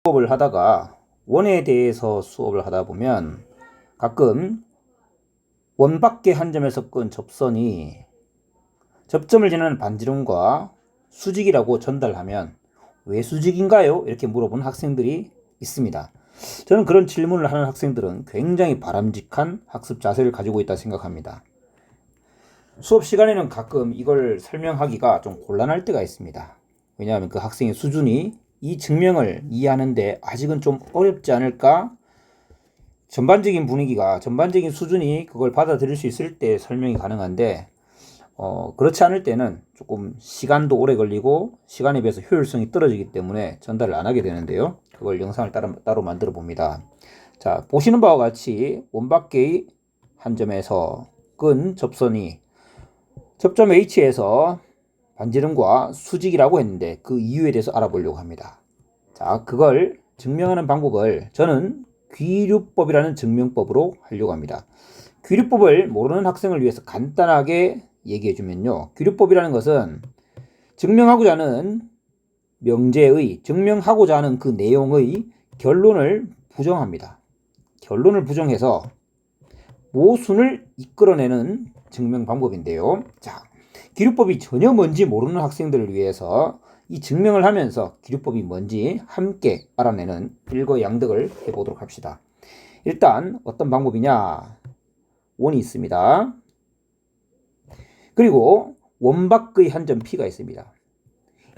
수업을 하다가 원에 대해서 수업을 하다 보면 가끔 원밖에 한 점에서 끈 접선이 접점을 지나는 반지름과 수직이라고 전달하면 왜 수직인가요? 이렇게 물어보는 학생들이 있습니다. 저는 그런 질문을 하는 학생들은 굉장히 바람직한 학습 자세를 가지고 있다 생각합니다. 수업 시간에는 가끔 이걸 설명하기가 좀 곤란할 때가 있습니다. 왜냐하면 그 학생의 수준이 이 증명을 이해하는데 아직은 좀 어렵지 않을까? 전반적인 분위기가, 전반적인 수준이 그걸 받아들일 수 있을 때 설명이 가능한데 그렇지 않을 때는 조금 시간도 오래 걸리고 시간에 비해서 효율성이 떨어지기 때문에 전달을 안 하게 되는데요. 그걸 영상을 따로 만들어 봅니다. 자, 보시는 바와 같이 원밖의 한 점에서 끈 접선이 접점 H에서 반지름과 수직이라고 했는데 그 이유에 대해서 알아보려고 합니다. 자, 그걸 증명하는 방법을 저는 귀류법이라는 증명법으로 하려고 합니다. 귀류법을 모르는 학생을 위해서 간단하게 얘기해 주면요. 귀류법이라는 것은 증명하고자 하는 명제의, 증명하고자 하는 그 내용의 결론을 부정합니다. 결론을 부정해서 모순을 이끌어내는 증명 방법인데요. 자, 귀류법이 전혀 뭔지 모르는 학생들을 위해서 이 증명을 하면서 귀류법이 뭔지 함께 알아내는 일거양득을 해보도록 합시다. 일단 어떤 방법이냐? 원이 있습니다. 그리고 원밖의 한 점 P가 있습니다.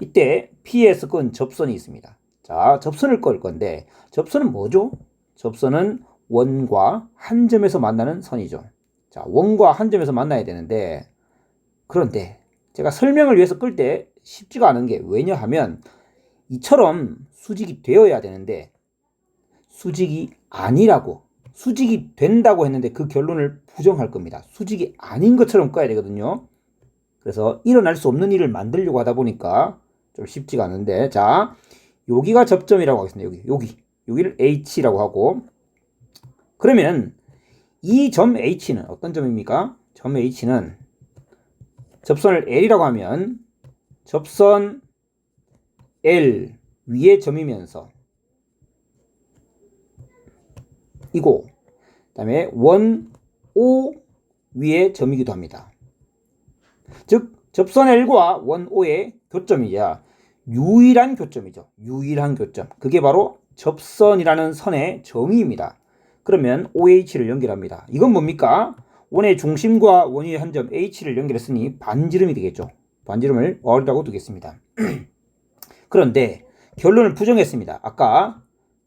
이때 P에서 끈 접선이 있습니다. 자, 접선을 끌 건데 접선은 뭐죠? 접선은 원과 한 점에서 만나는 선이죠. 자, 원과 한 점에서 만나야 되는데 그런데 제가 설명을 위해서 끌 때 쉽지가 않은 게 왜냐하면 이처럼 수직이 되어야 되는데 수직이 아니라고, 수직이 된다고 했는데 그 결론을 부정할 겁니다. 수직이 아닌 것처럼 꺼야 되거든요. 그래서 일어날 수 없는 일을 만들려고 하다 보니까 좀 쉽지가 않은데, 자, 여기가 접점이라고 하겠습니다. 여기를 H라고 하고, 그러면 이 점 H는 어떤 점입니까? 점 H는 접선을 L이라고 하면 접선 L 위에 점이면서 이고, 그 다음에 원 O 위에 점이기도 합니다. 즉 접선 L과 원 O의 교점이자 유일한 교점이죠. 유일한 교점. 그게 바로 접선이라는 선의 정의입니다. 그러면 OH를 연결합니다. 이건 뭡니까? 원의 중심과 원의 한 점 H를 연결했으니 반지름이 되겠죠. 반지름을 R이라고 두겠습니다. 그런데 결론을 부정했습니다. 아까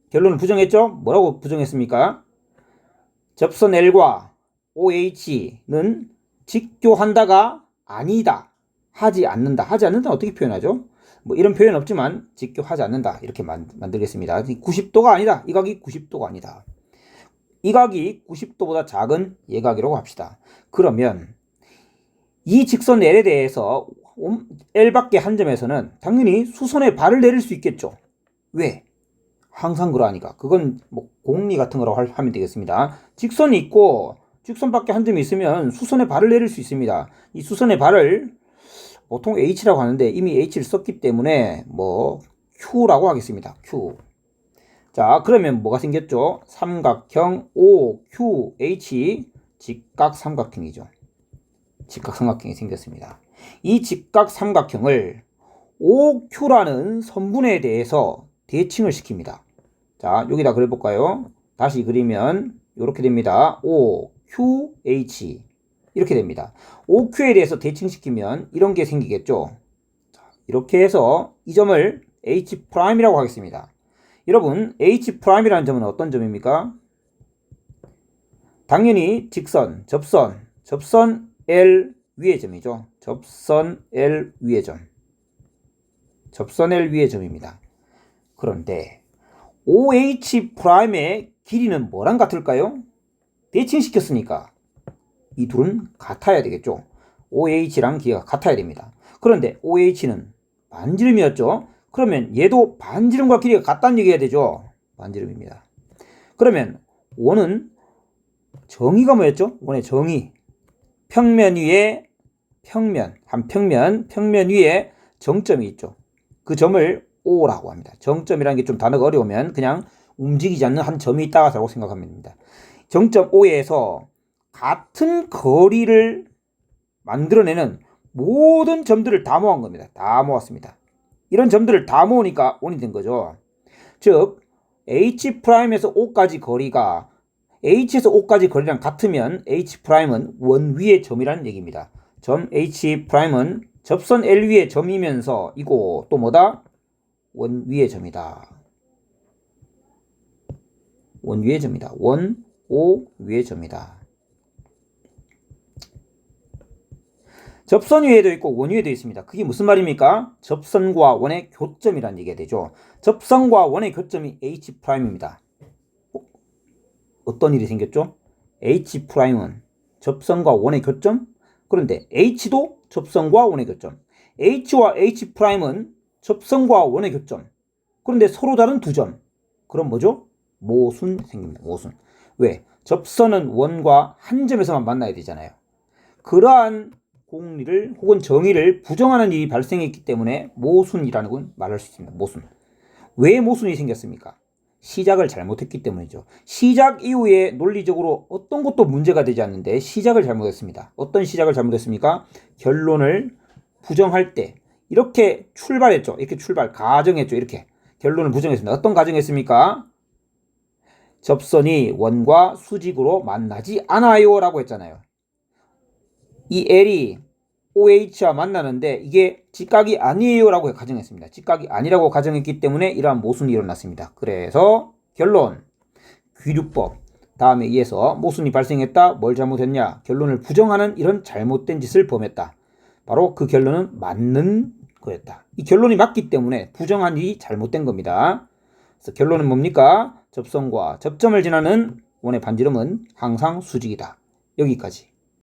결론을 부정했죠? 뭐라고 부정했습니까? 접선 L과 OH는 직교한다가 아니다. 하지 않는다. 하지 않는다 어떻게 표현하죠? 뭐 이런 표현 없지만 직교하지 않는다. 이렇게 만들겠습니다. 90도가 아니다. 이 각이 90도가 아니다. 이 각이 90도보다 작은 예각이라고 합시다. 그러면 이 직선 L에 대해서 L밖에 한 점에서는 당연히 수선의 발을 내릴 수 있겠죠. 왜? 항상 그러하니까. 그건 뭐 공리 같은 거라고 하면 되겠습니다. 직선이 있고 직선밖에 한 점이 있으면 수선의 발을 내릴 수 있습니다. 이 수선의 발을 보통 H라고 하는데 이미 H를 썼기 때문에 뭐 Q라고 하겠습니다. Q. 자, 그러면 뭐가 생겼죠? 삼각형 OQH 직각삼각형이죠. 직각삼각형이 생겼습니다. 이 직각삼각형을 OQ라는 선분에 대해서 대칭을 시킵니다. 자, 여기다 그려볼까요? 다시 그리면 이렇게 됩니다. OQH 이렇게 됩니다. OQ에 대해서 대칭시키면 이런 게 생기겠죠. 자, 이렇게 해서 이 점을 H'이라고 하겠습니다. 여러분, H'이라는 점은 어떤 점입니까? 당연히 직선, 접선 L 위의 점이죠. 접선 L 위의 점. 접선 L 위의 점입니다. 그런데 OH'의 길이는 뭐랑 같을까요? 대칭시켰으니까 이 둘은 같아야 되겠죠. OH랑 길이가 같아야 됩니다. 그런데 OH는 반지름이었죠. 그러면 얘도 반지름과 길이가 같다는 얘기가 되죠. 반지름입니다. 그러면 원은 정의가 뭐였죠? 원의 정의. 평면 위에 평면 위에 정점이 있죠. 그 점을 O라고 합니다. 정점이라는 게 좀 단어가 어려우면 그냥 움직이지 않는 한 점이 있다라고 생각하면 됩니다. 정점 O에서 같은 거리를 만들어내는 모든 점들을 다 모은 겁니다. 다 모았습니다. 이런 점들을 다 모으니까 원이 된 거죠. 즉 H'에서 O까지 거리가 H에서 O까지 거리랑 같으면 H'은 원 위의 점이라는 얘기입니다. 점 H'은 접선 L 위의 점이면서 이거 또 뭐다? 원 위의 점이다. 원 위의 점이다. 원 O 위의 점이다. 접선 위에도 있고 원 위에도 있습니다. 그게 무슨 말입니까? 접선과 원의 교점이라는 얘기가 되죠. 접선과 원의 교점이 H'입니다. 어떤 일이 생겼죠? H'은 접선과 원의 교점? 그런데 H도 접선과 원의 교점. H와 H'은 접선과 원의 교점. 그런데 서로 다른 두 점. 그럼 뭐죠? 모순 생깁니다. 모순. 왜? 접선은 원과 한 점에서만 만나야 되잖아요. 그러한 공리를 혹은 정의를 부정하는 일이 발생했기 때문에 모순이라는 건 말할 수 있습니다. 모순. 왜 모순이 생겼습니까? 시작을 잘못했기 때문이죠. 시작 이후에 논리적으로 어떤 것도 문제가 되지 않는데 시작을 잘못했습니다. 어떤 시작을 잘못했습니까? 결론을 부정할 때 이렇게 출발했죠. 이렇게 가정했죠. 이렇게 결론을 부정했습니다. 어떤 가정했습니까? 접선이 원과 수직으로 만나지 않아요 라고 했잖아요. 이 L이 OH와 만나는데 이게 직각이 아니에요 라고 가정했습니다. 직각이 아니라고 가정했기 때문에 이러한 모순이 일어났습니다. 그래서 결론 귀륙법 다음에 이어서 모순이 발생했다. 뭘 잘못했냐? 결론을 부정하는 이런 잘못된 짓을 범했다. 바로 그 결론은 맞는 거였다. 이 결론이 맞기 때문에 부정한 일이 잘못된 겁니다. 그래서 결론은 뭡니까? 접선과 접점을 지나는 원의 반지름은 항상 수직이다. 여기까지.